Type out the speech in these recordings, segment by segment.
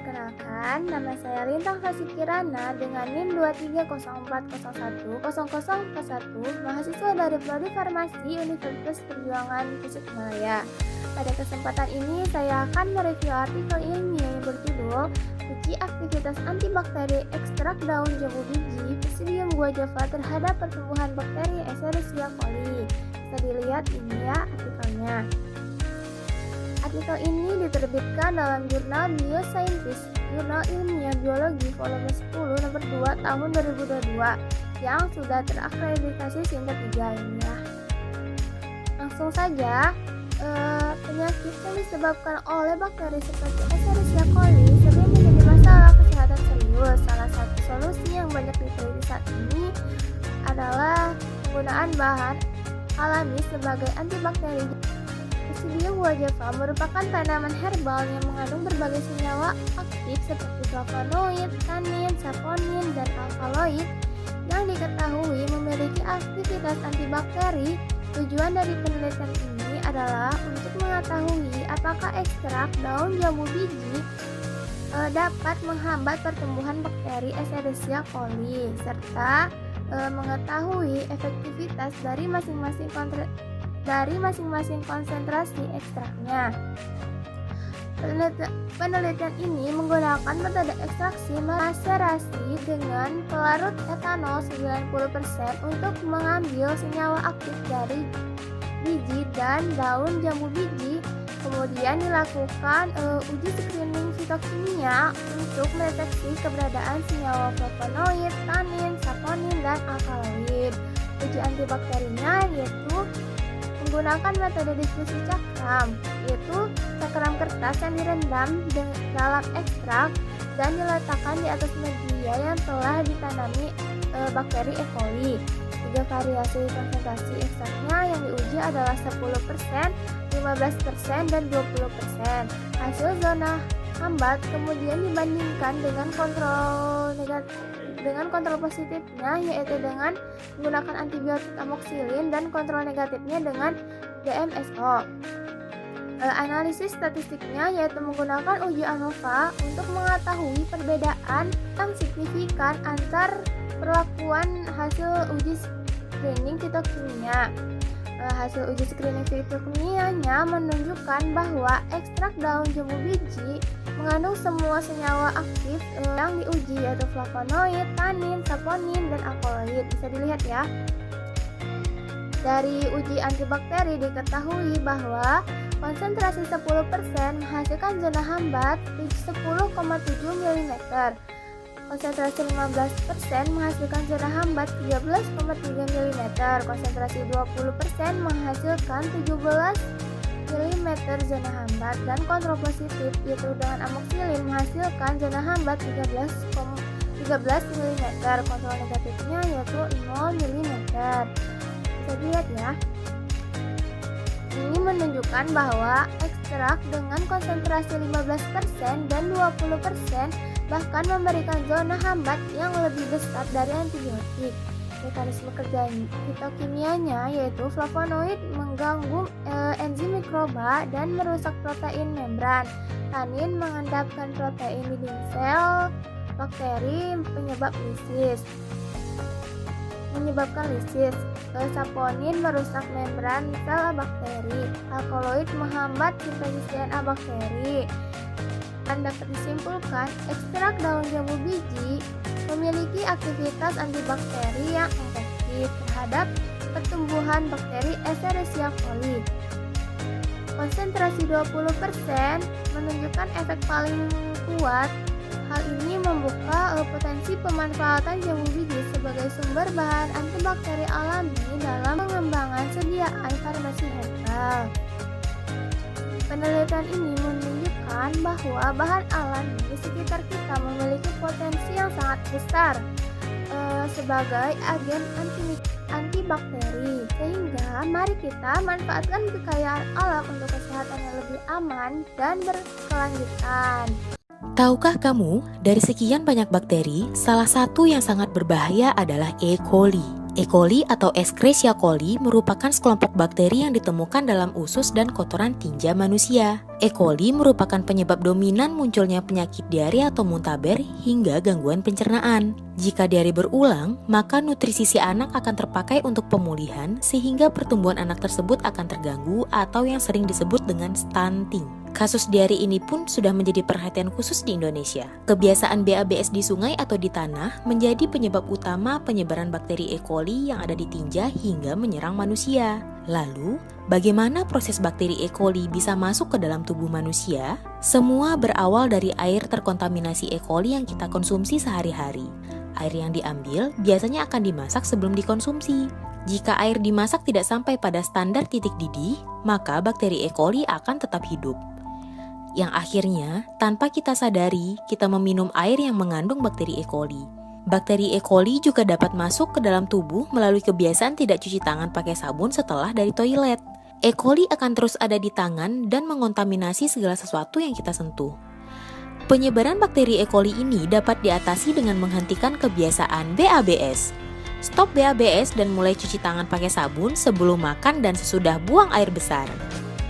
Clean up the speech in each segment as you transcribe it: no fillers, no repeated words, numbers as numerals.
Perkenalkan, nama saya Lintang Fasih Kirana dengan NIM 2304010041, mahasiswa dari Prodi Farmasi Universitas Perjuangan Tasikmalaya. Pada kesempatan ini, saya akan mereview artikel ilmiah yang berjudul Uji aktivitas antibakteri ekstrak daun jambu biji Psidium guajava terhadap pertumbuhan bakteri Escherichia coli. Bisa dilihat ini ya artikelnya. Artikel ini diterbitkan dalam jurnal Biosciences, jurnal ilmiah biologi volume 10 nomor 2 tahun 2022 yang sudah terakreditasi tingkat 3 ini ya. Langsung saja, penyakit yang disebabkan oleh bakteri seperti Escherichia coli sering menjadi masalah kesehatan serius. Salah satu solusi yang banyak diteliti saat ini adalah penggunaan bahan alami sebagai antibakteri. Psidium guajava merupakan tanaman herbal yang mengandung berbagai senyawa aktif seperti flavonoid, tanin, saponin, dan alkaloid yang diketahui memiliki aktivitas antibakteri. Tujuan dari penelitian ini adalah untuk mengetahui apakah ekstrak daun jambu biji dapat menghambat pertumbuhan bakteri Escherichia coli serta mengetahui efektivitas dari masing-masing konsentrasi ekstraknya. Penelitian ini menggunakan metode ekstraksi maserasi dengan pelarut etanol 90% untuk mengambil senyawa aktif dari biji dan daun jambu biji. Kemudian dilakukan uji screening fitokimia untuk mendeteksi keberadaan senyawa flavonoid, tanin, saponin, dan alkaloid. Uji antibakterinya yaitu menggunakan metode diskusi cakram, yaitu cakram kertas yang direndam dalam ekstrak dan diletakkan di atas media yang telah ditanami bakteri E. coli. 3 variasi konsentrasi ekstraknya yang diuji adalah 10%, 15%, dan 20%. Hasil zona hambat kemudian dibandingkan dengan kontrol positifnya, yaitu dengan menggunakan antibiotik amoxicillin, dan kontrol negatifnya dengan DMSO. Analisis statistiknya yaitu menggunakan uji ANOVA untuk mengetahui perbedaan yang signifikan antar perlakuan hasil uji screening fitokimia. Hasil uji screening fitokimianya menunjukkan bahwa ekstrak daun jambu biji mengandung semua senyawa aktif yang diuji, yaitu flavonoid, tanin, saponin, dan alkaloid. Bisa dilihat ya. Dari uji antibakteri diketahui bahwa konsentrasi 10% menghasilkan zona hambat 10,7 mm. Konsentrasi 15% menghasilkan zona hambat 13,3 mm. Konsentrasi 20% menghasilkan 17 mm zona hambat, dan kontrol positif yaitu dengan amoxicillin menghasilkan zona hambat 13 mm. Kontrol negatifnya yaitu 0 mm. Bisa dilihat ya. Ini menunjukkan bahwa ekstrak dengan konsentrasi 15% dan 20% bahkan memberikan zona hambat yang lebih besar dari antibiotik. Mekanisme kerja fitokimianya yaitu flavonoid mengganggu enzim mikroba dan merusak protein membran. Tanin mengendapkan protein dinding sel bakteri menyebabkan lisis. Saponin merusak membran sel bakteri. Alkaloid menghambat sintesis DNA bakteri. Dan dapat disimpulkan, ekstrak daun jambu biji memiliki aktivitas antibakteri yang efektif terhadap pertumbuhan bakteri Escherichia coli. Konsentrasi 20% menunjukkan efek paling kuat. Hal ini membuka potensi pemanfaatan jambu biji sebagai sumber bahan antibakteri alami dalam pengembangan sediaan farmasi herbal. Penelitian ini menunjukkan bahwa bahan alami di sekitar kita memiliki potensi yang sangat besar sebagai agen antibakteri. Sehingga mari kita manfaatkan kekayaan alam untuk kesehatan yang lebih aman dan berkelanjutan. Tahukah kamu, dari sekian banyak bakteri, salah satu yang sangat berbahaya adalah E. coli. E. coli atau Escherichia coli merupakan sekelompok bakteri yang ditemukan dalam usus dan kotoran tinja manusia. E. coli merupakan penyebab dominan munculnya penyakit diare atau muntaber hingga gangguan pencernaan. Jika diare berulang, maka nutrisi si anak akan terpakai untuk pemulihan sehingga pertumbuhan anak tersebut akan terganggu atau yang sering disebut dengan stunting. Kasus diare ini pun sudah menjadi perhatian khusus di Indonesia. Kebiasaan BABS di sungai atau di tanah menjadi penyebab utama penyebaran bakteri E. coli yang ada di tinja hingga menyerang manusia. Lalu, bagaimana proses bakteri E. coli bisa masuk ke dalam tubuh manusia? Semua berawal dari air terkontaminasi E. coli yang kita konsumsi sehari-hari. Air yang diambil biasanya akan dimasak sebelum dikonsumsi. Jika air dimasak tidak sampai pada standar titik didih, maka bakteri E. coli akan tetap hidup. Yang akhirnya, tanpa kita sadari, kita meminum air yang mengandung bakteri E. coli. Bakteri E. coli juga dapat masuk ke dalam tubuh melalui kebiasaan tidak cuci tangan pakai sabun setelah dari toilet. E. coli akan terus ada di tangan dan mengontaminasi segala sesuatu yang kita sentuh. Penyebaran bakteri E. coli ini dapat diatasi dengan menghentikan kebiasaan BABS. Stop BABS dan mulai cuci tangan pakai sabun sebelum makan dan sesudah buang air besar.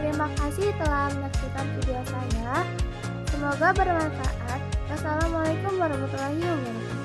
Terima kasih telah menyaksikan video saya. Semoga bermanfaat. Wassalamualaikum warahmatullahi wabarakatuh.